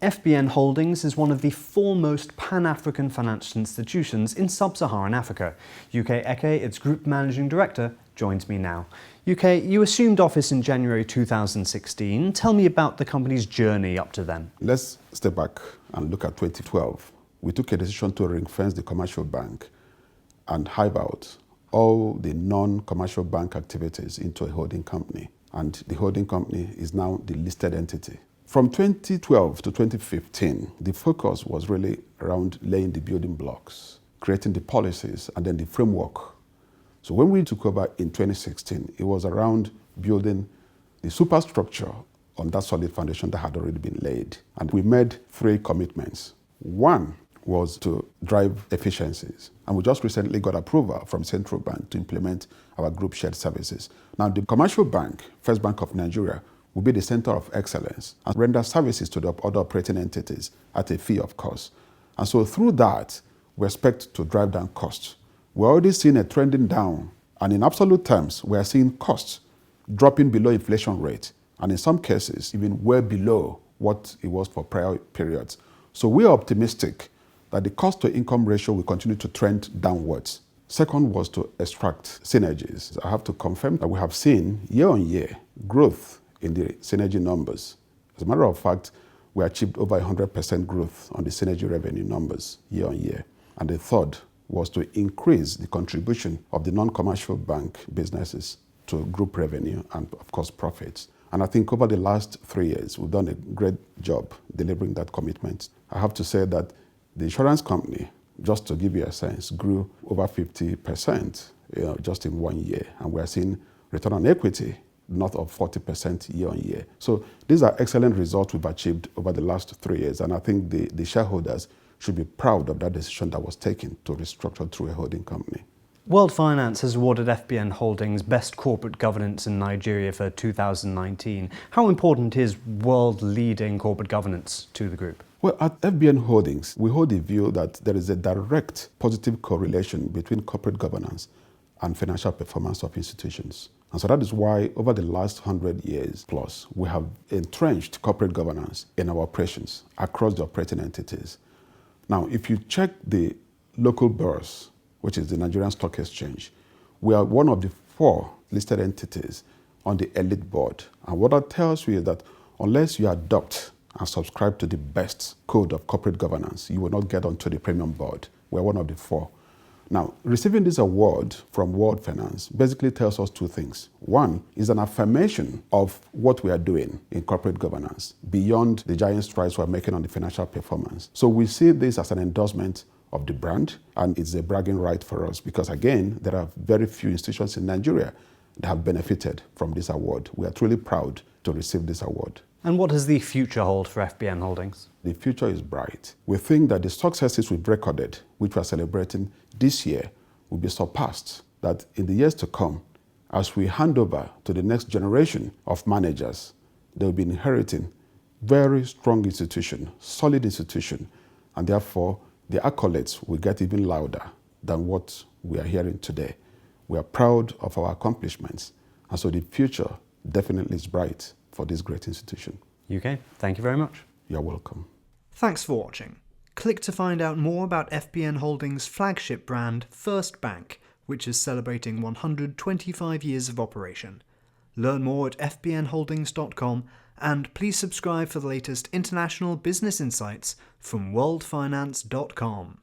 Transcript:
FBN Holdings is one of the foremost Pan-African financial institutions in sub-Saharan Africa. UK Eke, its Group Managing Director, joins me now. UK, you assumed office in January 2016. Tell me about the company's journey up to then. Let's step back and look at 2012. We took a decision to ring-fence the commercial bank and hive out all the non-commercial bank activities into a holding company. And the holding company is now the listed entity. From 2012 to 2015, the focus was really around laying the building blocks, creating the policies, and then the framework. So when we took over in 2016, it was around building the superstructure on that solid foundation that had already been laid. And we made 3 commitments. One was to drive efficiencies. And we just recently got approval from Central Bank to implement our group shared services. Now, the commercial bank, First Bank of Nigeria, will be the center of excellence and render services to the other operating entities at a fee of course. And so through that, we expect to drive down costs. We're already seeing a trending down, and in absolute terms, we are seeing costs dropping below inflation rate, and in some cases, even way below what it was for prior periods. So we are optimistic that the cost-to-income ratio will continue to trend downwards. Second was to extract synergies. I have to confirm that we have seen year-on-year growth in the synergy numbers. As a matter of fact, we achieved over 100% growth on the synergy revenue numbers year-on-year. And the third was to increase the contribution of the non-commercial bank businesses to group revenue and, of course, profits. And I think over the last 3 years, we've done a great job delivering that commitment. I have to say that the insurance company, just to give you a sense, grew over 50% just in 1 year. And we're seeing return on equity north of 40% year on year. So these are excellent results we've achieved over the last 3 years. And I think the shareholders should be proud of that decision that was taken to restructure through a holding company. World Finance has awarded FBN Holdings Best Corporate Governance in Nigeria for 2019. How important is world-leading corporate governance to the group? Well, at FBN Holdings, we hold the view that there is a direct positive correlation between corporate governance and financial performance of institutions. And so that is why over the last 100 years plus, we have entrenched corporate governance in our operations across the operating entities. Now, if you check the local bourse, which is the Nigerian Stock Exchange, we are one of the 4 listed entities on the elite board. And what that tells you is that unless you adopt and subscribe to the best code of corporate governance, you will not get onto the premium board. We're one of the 4. Now, receiving this award from World Finance basically tells us 2 things. One is an affirmation of what we are doing in corporate governance beyond the giant strides we're making on the financial performance. So we see this as an endorsement of the brand, and it's a bragging right for us because, again, there are very few institutions in Nigeria that have benefited from this award. We are truly proud to receive this award. And what does the future hold for FBN Holdings? The future is bright. We think that the successes we've recorded, which we're celebrating this year, will be surpassed. That in the years to come, as we hand over to the next generation of managers, they'll be inheriting very strong institution, solid institution, and therefore the accolades will get even louder than what we are hearing today. We are proud of our accomplishments, and so the future definitely is bright for this great institution. UK, thank you very much. You're welcome. Thanks for watching. Click to find out more about FBN Holdings' flagship brand, First Bank, which is celebrating 125 years of operation. Learn more at fbnholdings.com, and please subscribe for the latest international business insights from worldfinance.com.